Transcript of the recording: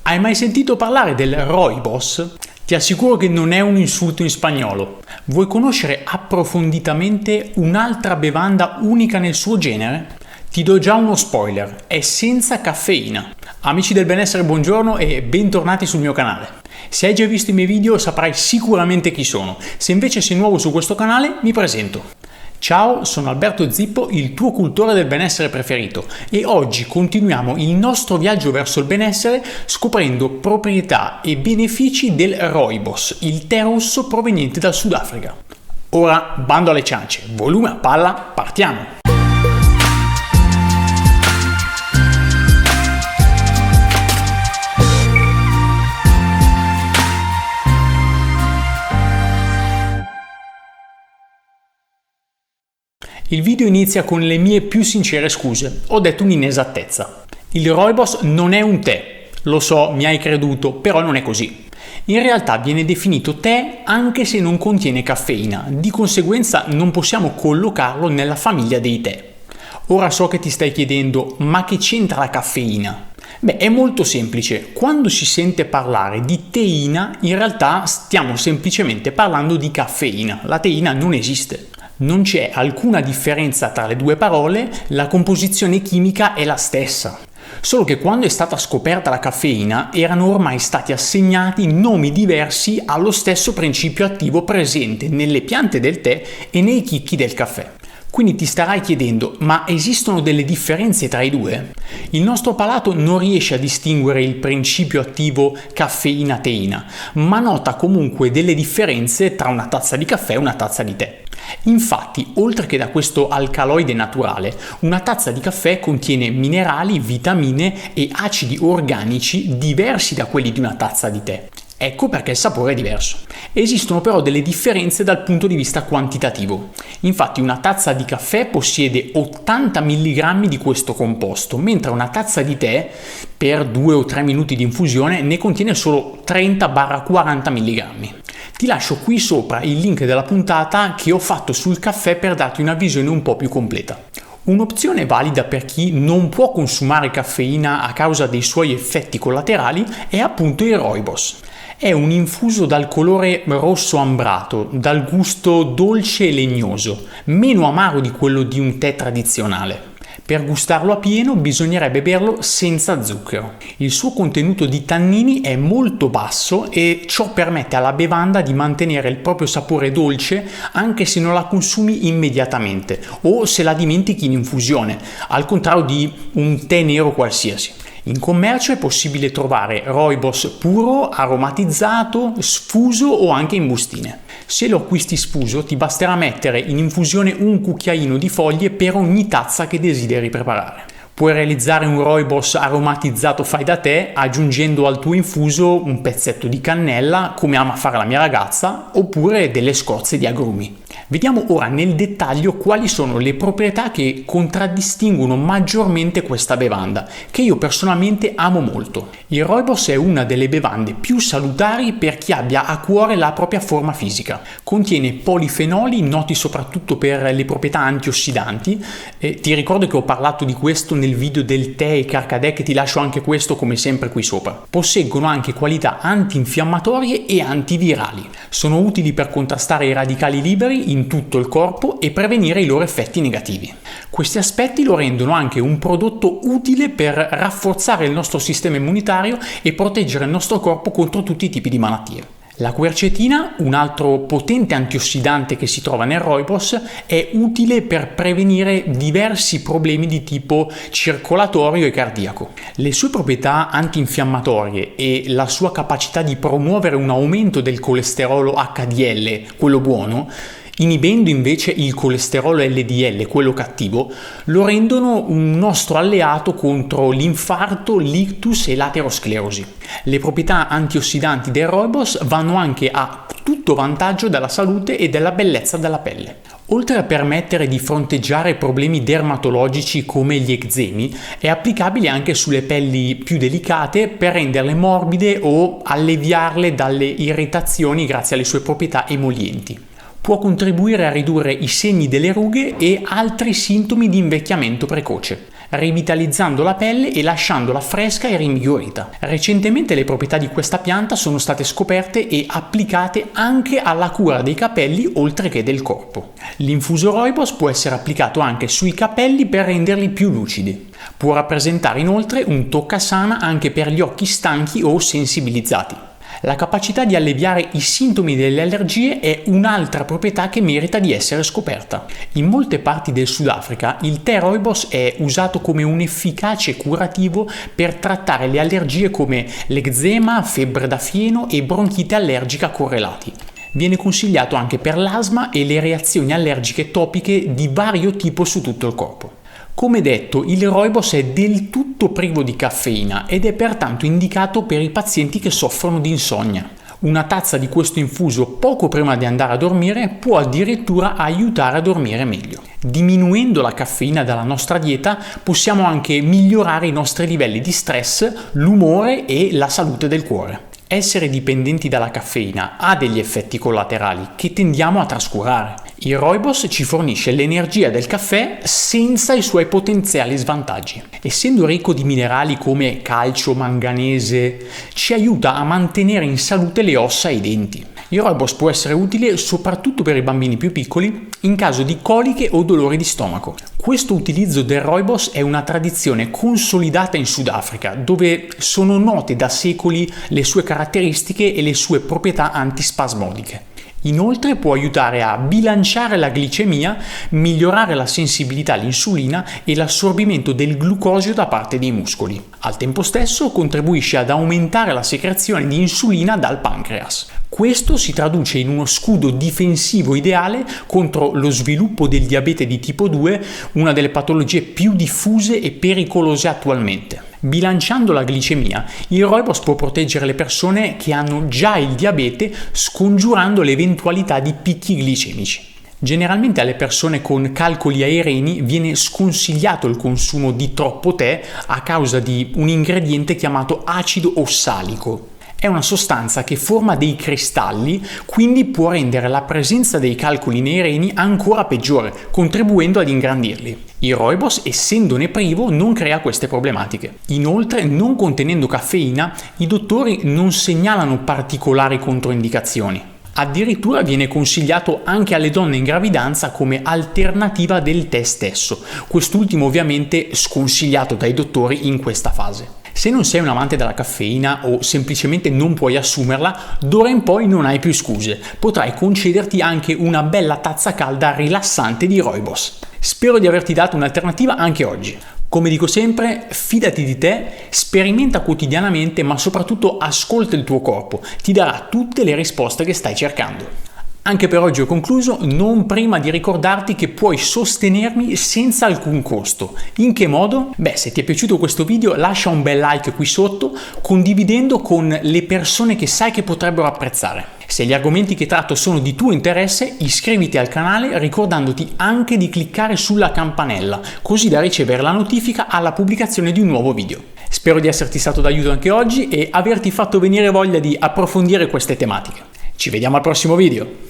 Hai mai sentito parlare del rooibos? Ti assicuro che non è un insulto in spagnolo. Vuoi conoscere approfonditamente un'altra bevanda unica nel suo genere? Ti do già uno spoiler, è senza caffeina. Amici del benessere, buongiorno e bentornati sul mio canale. Se hai già visto i miei video saprai sicuramente chi sono. Se invece sei nuovo su questo canale, mi presento. Ciao, sono Alberto Zippo, il tuo cultore del benessere preferito, e oggi continuiamo il nostro viaggio verso il benessere scoprendo proprietà e benefici del rooibos, il tè rosso proveniente dal Sudafrica. Ora, bando alle ciance, volume a palla, partiamo! Il video inizia con le mie più sincere scuse. Ho detto un'inesattezza. Il rooibos non è un tè. Lo so, mi hai creduto, però non è così. In realtà viene definito tè anche se non contiene caffeina. Di conseguenza non possiamo collocarlo nella famiglia dei tè. Ora so che ti stai chiedendo, ma che c'entra la caffeina? Beh, è molto semplice. Quando si sente parlare di teina, in realtà stiamo semplicemente parlando di caffeina. La teina non esiste. Non c'è alcuna differenza tra le due parole, la composizione chimica è la stessa. Solo che quando è stata scoperta la caffeina erano ormai stati assegnati nomi diversi allo stesso principio attivo presente nelle piante del tè e nei chicchi del caffè. Quindi ti starai chiedendo, ma esistono delle differenze tra i due? Il nostro palato non riesce a distinguere il principio attivo caffeina-teina, ma nota comunque delle differenze tra una tazza di caffè e una tazza di tè. Infatti, oltre che da questo alcaloide naturale, una tazza di caffè contiene minerali, vitamine e acidi organici diversi da quelli di una tazza di tè. Ecco perché il sapore è diverso. Esistono però delle differenze dal punto di vista quantitativo. Infatti una tazza di caffè possiede 80 mg di questo composto, mentre una tazza di tè per 2 o 3 minuti di infusione ne contiene solo 30-40 mg. Ti lascio qui sopra il link della puntata che ho fatto sul caffè per darti una visione un po' più completa. Un'opzione valida per chi non può consumare caffeina a causa dei suoi effetti collaterali è appunto il rooibos. È un infuso dal colore rosso ambrato, dal gusto dolce e legnoso, meno amaro di quello di un tè tradizionale. Per gustarlo a pieno bisognerebbe berlo senza zucchero. Il suo contenuto di tannini è molto basso e ciò permette alla bevanda di mantenere il proprio sapore dolce anche se non la consumi immediatamente o se la dimentichi in infusione, al contrario di un tè nero qualsiasi. In commercio è possibile trovare rooibos puro, aromatizzato, sfuso o anche in bustine. Se lo acquisti sfuso ti basterà mettere in infusione un cucchiaino di foglie per ogni tazza che desideri preparare. Puoi realizzare un rooibos aromatizzato fai da te aggiungendo al tuo infuso un pezzetto di cannella, come ama fare la mia ragazza, oppure delle scorze di agrumi. Vediamo ora nel dettaglio quali sono le proprietà che contraddistinguono maggiormente questa bevanda, che io personalmente amo molto. Il rooibos è una delle bevande più salutari per chi abbia a cuore la propria forma fisica. Contiene polifenoli noti soprattutto per le proprietà antiossidanti. Ti ricordo che ho parlato di questo nel video del tè e carcadè, che ti lascio anche questo come sempre qui sopra. Posseggono anche qualità antinfiammatorie e antivirali. Sono utili per contrastare i radicali liberi in tutto il corpo e prevenire i loro effetti negativi. Questi aspetti lo rendono anche un prodotto utile per rafforzare il nostro sistema immunitario e proteggere il nostro corpo contro tutti i tipi di malattie. La quercetina, un altro potente antiossidante che si trova nel rooibos, è utile per prevenire diversi problemi di tipo circolatorio e cardiaco. Le sue proprietà antinfiammatorie e la sua capacità di promuovere un aumento del colesterolo HDL, quello buono, inibendo invece il colesterolo LDL, quello cattivo, lo rendono un nostro alleato contro l'infarto, l'ictus e l'aterosclerosi. Le proprietà antiossidanti del rooibos vanno anche a tutto vantaggio della salute e della bellezza della pelle. Oltre a permettere di fronteggiare problemi dermatologici come gli eczemi, è applicabile anche sulle pelli più delicate per renderle morbide o alleviarle dalle irritazioni grazie alle sue proprietà emolienti. può contribuire a ridurre i segni delle rughe e altri sintomi di invecchiamento precoce. rivitalizzando la pelle e lasciandola fresca e rinvigorita. Recentemente le proprietà di questa pianta sono state scoperte e applicate anche alla cura dei capelli oltre che del corpo. L'infuso rooibos può essere applicato anche sui capelli per renderli più lucidi. Può rappresentare inoltre un toccasana anche per gli occhi stanchi o sensibilizzati. La capacità di alleviare i sintomi delle allergie è un'altra proprietà che merita di essere scoperta. In molte parti del Sudafrica il tè rooibos è usato come un efficace curativo per trattare le allergie come l'eczema, febbre da fieno e bronchite allergica correlati. Viene consigliato anche per l'asma e le reazioni allergiche topiche di vario tipo su tutto il corpo. Come detto, il rooibos è del tutto privo di caffeina ed è pertanto indicato per i pazienti che soffrono di insonnia. Una tazza di questo infuso poco prima di andare a dormire può addirittura aiutare a dormire meglio. Diminuendo la caffeina dalla nostra dieta possiamo anche migliorare i nostri livelli di stress, l'umore e la salute del cuore. Essere dipendenti dalla caffeina ha degli effetti collaterali che tendiamo a trascurare. Il rooibos ci fornisce l'energia del caffè senza i suoi potenziali svantaggi. Essendo ricco di minerali come calcio, manganese, ci aiuta a mantenere in salute le ossa e i denti. Il rooibos può essere utile soprattutto per i bambini più piccoli in caso di coliche o dolori di stomaco. Questo utilizzo del rooibos è una tradizione consolidata in Sudafrica, dove sono note da secoli le sue caratteristiche e le sue proprietà antispasmodiche. Inoltre può aiutare a bilanciare la glicemia, migliorare la sensibilità all'insulina e l'assorbimento del glucosio da parte dei muscoli. Al tempo stesso contribuisce ad aumentare la secrezione di insulina dal pancreas. Questo si traduce in uno scudo difensivo ideale contro lo sviluppo del diabete di tipo 2, una delle patologie più diffuse e pericolose attualmente. Bilanciando la glicemia, il rooibos può proteggere le persone che hanno già il diabete, scongiurando l'eventualità di picchi glicemici. Generalmente alle persone con calcoli ai reni viene sconsigliato il consumo di troppo tè a causa di un ingrediente chiamato acido ossalico. È una sostanza che forma dei cristalli, quindi può rendere la presenza dei calcoli nei reni ancora peggiore, contribuendo ad ingrandirli. Il rooibos, essendone privo, non crea queste problematiche. Inoltre, non contenendo caffeina, i dottori non segnalano particolari controindicazioni. Addirittura viene consigliato anche alle donne in gravidanza come alternativa del tè stesso, quest'ultimo ovviamente sconsigliato dai dottori in questa fase. Se non sei un amante della caffeina o semplicemente non puoi assumerla, d'ora in poi non hai più scuse. Potrai concederti anche una bella tazza calda rilassante di rooibos. Spero di averti dato un'alternativa anche oggi. Come dico sempre, fidati di te, sperimenta quotidianamente, ma soprattutto ascolta il tuo corpo. Ti darà tutte le risposte che stai cercando. Anche per oggi ho concluso, non prima di ricordarti che puoi sostenermi senza alcun costo. In che modo? Se ti è piaciuto questo video lascia un bel like qui sotto, condividendo con le persone che sai che potrebbero apprezzare. Se gli argomenti che tratto sono di tuo interesse, iscriviti al canale ricordandoti anche di cliccare sulla campanella, così da ricevere la notifica alla pubblicazione di un nuovo video. Spero di esserti stato d'aiuto anche oggi e averti fatto venire voglia di approfondire queste tematiche. Ci vediamo al prossimo video!